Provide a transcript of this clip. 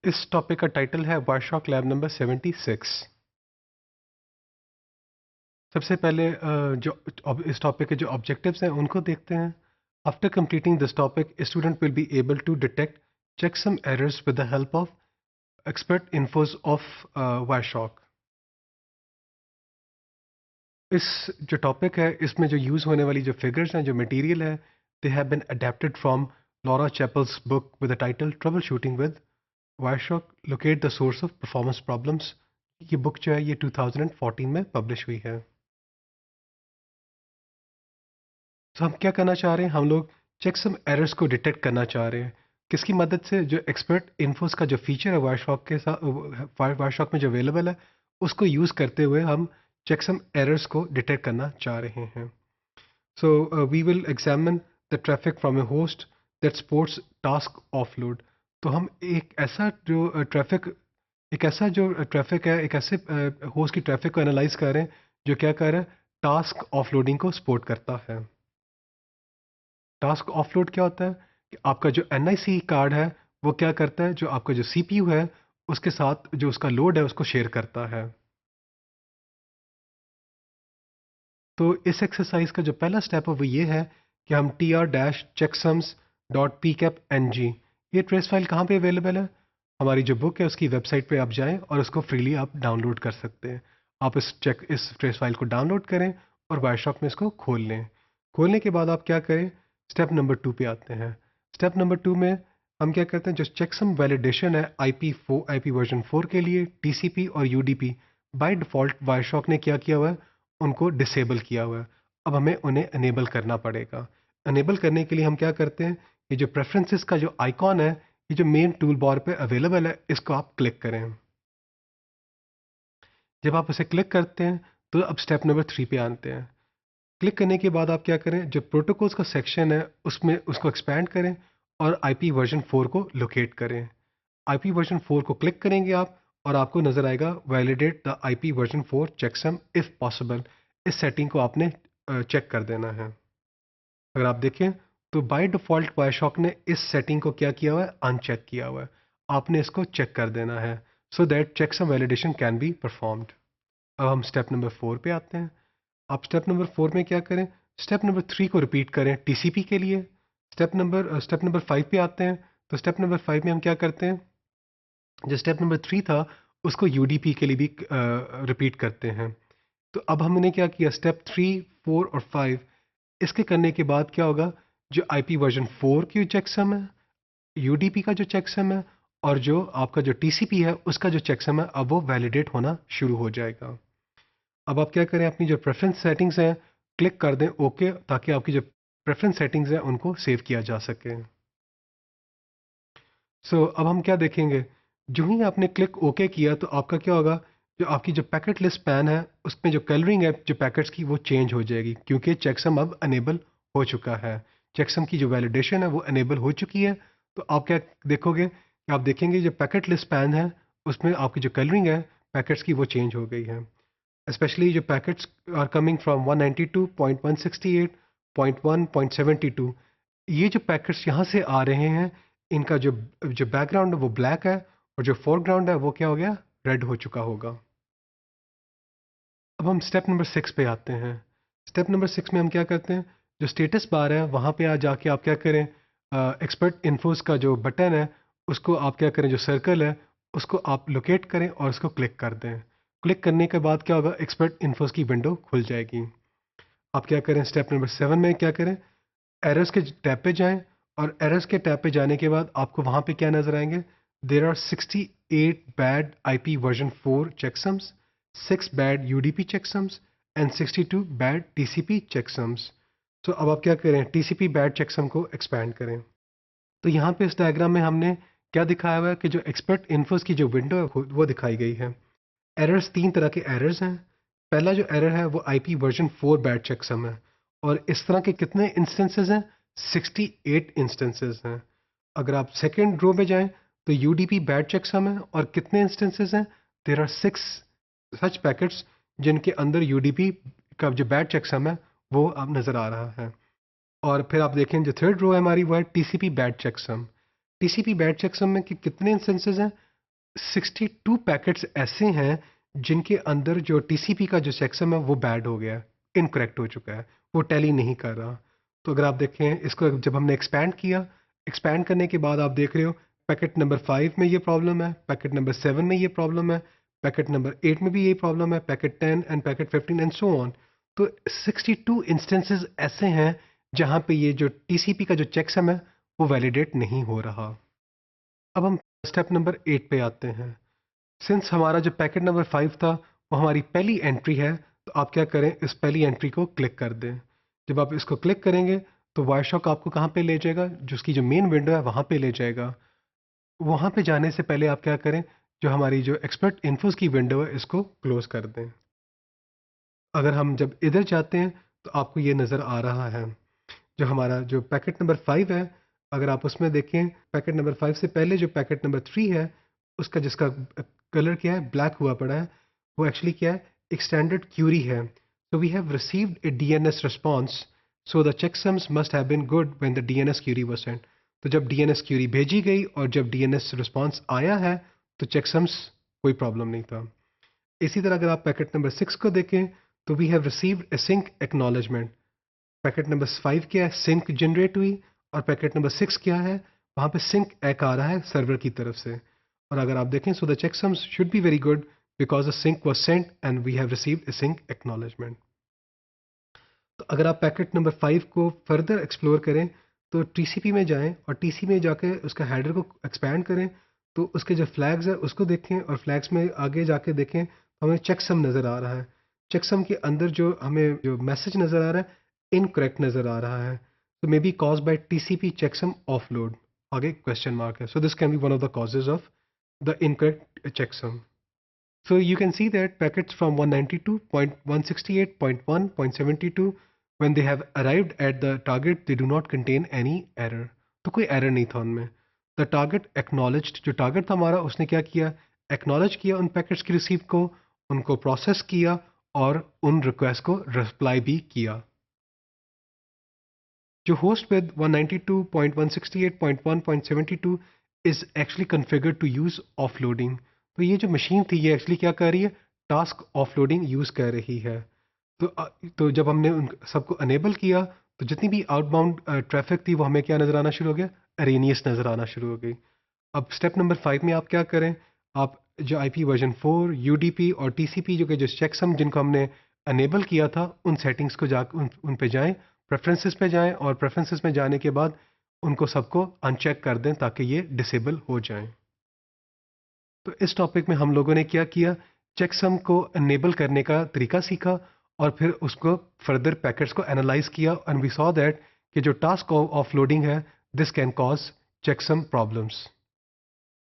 इस टॉपिक का टाइटल है वायरशॉक लैब नंबर 76। सबसे पहले इस टॉपिक के जो ऑब्जेक्टिव्स हैं उनको देखते हैं। After completing this topic student will be able to detect check some errors with the help of expert infos of Wireshark. इस जो टॉपिक है इसमें जो यूज़ होने वाली जो फिगर्स हैं, जो मटेरियल है, they have been adapted from Laura Chappell's book with the title troubleshooting with Wireshark, locate the source of performance problems. ये बुक जो है ये 2014 में पब्लिश हुई है। तो हम क्या करना चाह रहे हैं, हम लोग चेक सम एरर्स को डिटेक्ट करना चाह रहे हैं। किसकी मदद से? जो एक्सपर्ट इन्फोस का जो फीचर है वायरशॉक के साथ, वायरशॉक में जो अवेलेबल है, उसको यूज़ करते हुए हम चेक सम एरर्स को डिटेक्ट करना चाह रहे हैं। So we will examine the traffic from a host that supports task offload. तो हम एक ऐसा जो ट्रैफिक है, एक ऐसे होस्ट की ट्रैफिक को एनालाइज कर रहे हैं जो क्या कर रहा है, टास्क ऑफलोडिंग को सपोर्ट करता है। टास्क ऑफलोड क्या होता है कि आपका जो एनआईसी कार्ड है वो क्या करता है, जो आपका जो सीपीयू है उसके साथ जो उसका लोड है उसको शेयर करता है। तो इस एक्सरसाइज का जो पहला स्टेप है वो ये है कि हम tr-checksums.pcap.ng, ये ट्रेस फाइल कहाँ पे अवेलेबल है? हमारी जो बुक है उसकी वेबसाइट पे आप जाएं और उसको फ्रीली आप डाउनलोड कर सकते हैं। आप इस ट्रेस फाइल को डाउनलोड करें और वायरशॉक में इसको खोल लें। खोलने के बाद आप क्या करें, स्टेप नंबर 2 पे आते हैं। स्टेप नंबर 2 में हम क्या करते हैं, जो चेकसम वैलिडेशन है IP वर्जन 4 के लिए, TCP और UDP, बाय डिफ़ॉल्ट वायरशॉक ने क्या किया हुआ है, उनको डिसेबल किया हुआ है। अब हमें उन्हें अनेबल करना पड़ेगा। अनेबल करने के लिए हम क्या करते हैं, ये जो प्रेफरेंसेस का जो आइकॉन है, ये जो मेन टूल बार पे अवेलेबल है, इसको आप क्लिक करें। जब आप उसे क्लिक करते हैं तो अब स्टेप नंबर 3 पे आते हैं। क्लिक करने के बाद आप क्या करें, जो प्रोटोकॉल्स का सेक्शन है उसमें उसको एक्सपैंड करें और IP वर्जन 4 को लोकेट करें। IP वर्जन 4 को क्लिक करेंगे आप और आपको नजर आएगा validate the IP version 4 checksum if possible. इस सेटिंग को आपने चेक कर देना है। अगर आप देखें तो बाय डिफॉल्ट वायरशॉक ने इस सेटिंग को क्या किया हुआ है, अनचेक किया हुआ है। आपने इसको चेक कर देना है so that checksum validation can be performed. अब हम स्टेप नंबर 4 पे आते हैं। आप स्टेप नंबर 4 में क्या करें, स्टेप नंबर 3 को रिपीट करें TCP के लिए। स्टेप नंबर 5 पे आते हैं। तो स्टेप नंबर 5 में हम क्या करते हैं, जो स्टेप नंबर 3 था उसको UDP के लिए भी रिपीट करते हैं। तो अब हमने क्या किया, स्टेप 3, 4 और 5 इसके करने के बाद क्या होगा, जो IP वर्जन 4 की चेकसम है, UDP का जो चेकसम है और जो आपका जो TCP है उसका जो चेकसम है, अब वो वैलिडेट होना शुरू हो जाएगा। अब आप क्या करें, अपनी जो प्रेफरेंस सेटिंग्स हैं क्लिक कर दें ओके, ताकि आपकी जो प्रेफरेंस सेटिंग्स हैं उनको सेव किया जा सके। अब हम क्या देखेंगे, जो ही आपने क्लिक ओके किया तो आपका क्या होगा, जो आपकी जो पैकेट लिस्ट पैन है उसमें जो कलरिंग है जो पैकेट्स की वो चेंज हो जाएगी, क्योंकि चेकसम अब अनेबल हो चुका है। चेकसम की जो वैलिडेशन है वो अनेबल हो चुकी है। तो आप क्या देखोगे, आप देखेंगे जो पैकेट लिस्ट पैन है उसमें आपकी जो कलरिंग है पैकेट्स की वो चेंज हो गई है। स्पेशली जो पैकेट्स आर कमिंग फ्रॉम 192.168.1.72, ये जो पैकेट्स यहाँ से आ रहे हैं इनका जो जो बैकग्राउंड है वो ब्लैक है और जो फोरग्राउंड है वो क्या हो गया, रेड हो चुका होगा। अब हम स्टेप नंबर 6 पे आते हैं। स्टेप नंबर 6 में हम क्या करते हैं, जो स्टेटस बार है वहाँ पे आ जाके आप क्या करें, एक्सपर्ट इन्फोस का जो बटन है उसको आप क्या करें, जो सर्कल है उसको आप लोकेट करें और उसको क्लिक कर दें। क्लिक करने के बाद क्या होगा, एक्सपर्ट इन्फोस की विंडो खुल जाएगी। आप क्या करें, स्टेप नंबर 7 में क्या करें, एरर्स के टैब पे जाएं और एरर्स के टैब पे जाने के बाद आपको वहाँ पे क्या नजर आएंगे, there are 68 bad IP version 4 checksums, 6 bad UDP checksums and 62 bad TCP checksums। तो अब आप क्या करें, TCP बैड checksum को एक्सपैंड करें। तो यहाँ पे इस डायग्राम में हमने क्या दिखाया हुआ है कि जो एक्सपर्ट इन्फोस की जो विंडो है वो दिखाई गई है। एरर्स 3 तरह के एरर्स हैं। पहला जो एरर है वो IP वर्जन 4 बैड चेकसम है और इस तरह के कितने इंस्टेंसेस हैं, 68 इंस्टेंसेस हैं। अगर आप सेकेंड रो में जाएं तो UDP बैड चेकसम है और कितने इंस्टेंसेस हैं, देयर आर 6 सच पैकेट्स जिनके अंदर UDP का जो बैड चेकसम है वो अब नज़र आ रहा है। और फिर आप देखें जो थर्ड रो है हमारी वो है TCP bad checksum. TCP bad checksum में कि कितने इंस्टेंसेस हैं, 62 पैकेट्स ऐसे हैं जिनके अंदर जो टीसीपी का जो चेकसम है वो बैड हो गया है, इनकरेक्ट हो चुका है, वो टैली नहीं कर रहा। तो अगर आप देखें इसको, जब हमने एक्सपैंड किया, एक्सपैंड करने के बाद आप देख रहे हो पैकेट नंबर 5 में ये प्रॉब्लम है, पैकेट नंबर 7 में ये प्रॉब्लम है, पैकेट नंबर 8 में भी यही प्रॉब्लम है, packet 10 end packet 15 and so on. तो 62 इंस्टेंसेस ऐसे हैं जहाँ पे ये जो टीसीपी का जो चेकसम है वो वैलिडेट नहीं हो रहा। अब हम स्टेप नंबर 8 पे आते हैं। सिंस हमारा जो पैकेट नंबर 5 था वो हमारी पहली एंट्री है, तो आप क्या करें, इस पहली एंट्री को क्लिक कर दें। जब आप इसको क्लिक करेंगे तो वायरशॉक आपको कहाँ पे ले जाएगा, जो उसकी जो मेन विंडो है वहाँ पे ले जाएगा। वहाँ पे जाने से पहले आप क्या करें, जो हमारी जो एक्सपर्ट इन्फोस की विंडो है इसको क्लोज कर दें। अगर हम जब इधर जाते हैं तो आपको ये नज़र आ रहा है, जो हमारा जो पैकेट नंबर 5 है, अगर आप उसमें देखें पैकेट नंबर 5 से पहले जो पैकेट नंबर 3 है, उसका जिसका कलर क्या है, ब्लैक हुआ पड़ा है, वो एक्चुअली क्या है, एक स्टैंडर्ड क्यूरी है। तो we have received a DNS response, so the checksums must have been good when the DNS query was sent. तो जब डीएनएस क्यूरी भेजी गई और जब डीएनएस रिस्पॉन्स आया है तो चेकसम्स कोई प्रॉब्लम नहीं था। इसी तरह अगर आप पैकेट नंबर 6 को देखें तो we have received a SYN acknowledgement. Packet number 5 क्या है, सिंक जनरेट हुई, और पैकेट नंबर 6 क्या है, वहाँ पे सिंक एक आ रहा है सर्वर की तरफ से। और अगर आप देखें, so the checksums should be very good because the SYN was sent and we have received a SYN acknowledgement. तो अगर आप पैकेट नंबर 5 को फर्दर एक्सप्लोर करें तो टीसीपी में जाएं और टीसी में जाके उसका हेडर को एक्सपैंड करें, तो उसके जो फ्लैग्स है उसको देखें और फ्लैग्स में आगे जाके देखें तो हमें चेकसम नज़र आ रहा है। चेकसम के अंदर जो हमें जो मैसेज नज़र आ रहा है इनकरेक्ट नज़र आ रहा है, तो may be cause by TCP checksum offload, आगे क्वेश्चन मार्क है, so this can be one of the causes of the incorrect checksum. So you can see that packets from 192.168.1.72, when they have arrived at the target, they do not contain any error. तो कोई error नहीं था उनमें। The target acknowledged, जो target था हमारा उसने क्या किया, acknowledge किया उन पैकेट्स की रिसीव को, उनको प्रोसेस किया और उन रिक्वेस्ट को रिप्लाई भी किया। जो host with 192.168.1.72 is actually configured to use offloading। तो ये जो मशीन थी ये एक्चुअली क्या कर रही है, टास्क ऑफलोडिंग यूज़ कर रही है। तो जब हमने उन सबको अनेबल किया तो जितनी भी आउटबाउंड ट्रैफिक थी वो हमें क्या नज़र आना शुरू हो गया, अरेनियस नज़र आना शुरू हो गई। अब स्टेप नंबर 5 में आप क्या करें, आप जो आईपी वर्जन 4 यूडीपी और टीसीपी जो कि जो चेकसम जिनको हमने अनेबल किया था उन सेटिंग्स को जा उन पे जाएं, प्रेफरेंसेस पे जाएं और प्रेफरेंसेस में जाने के बाद उनको सबको अनचेक कर दें ताकि ये डिसेबल हो जाएं। तो इस टॉपिक में हम लोगों ने क्या किया, चेकसम को अनेबल करने का तरीका सीखा और फिर उसको फर्दर पैकेट्स को एनालाइज किया एंड वी सॉ दैट कि जो टास्क ऑफ लोडिंग है this can cause checksum problems.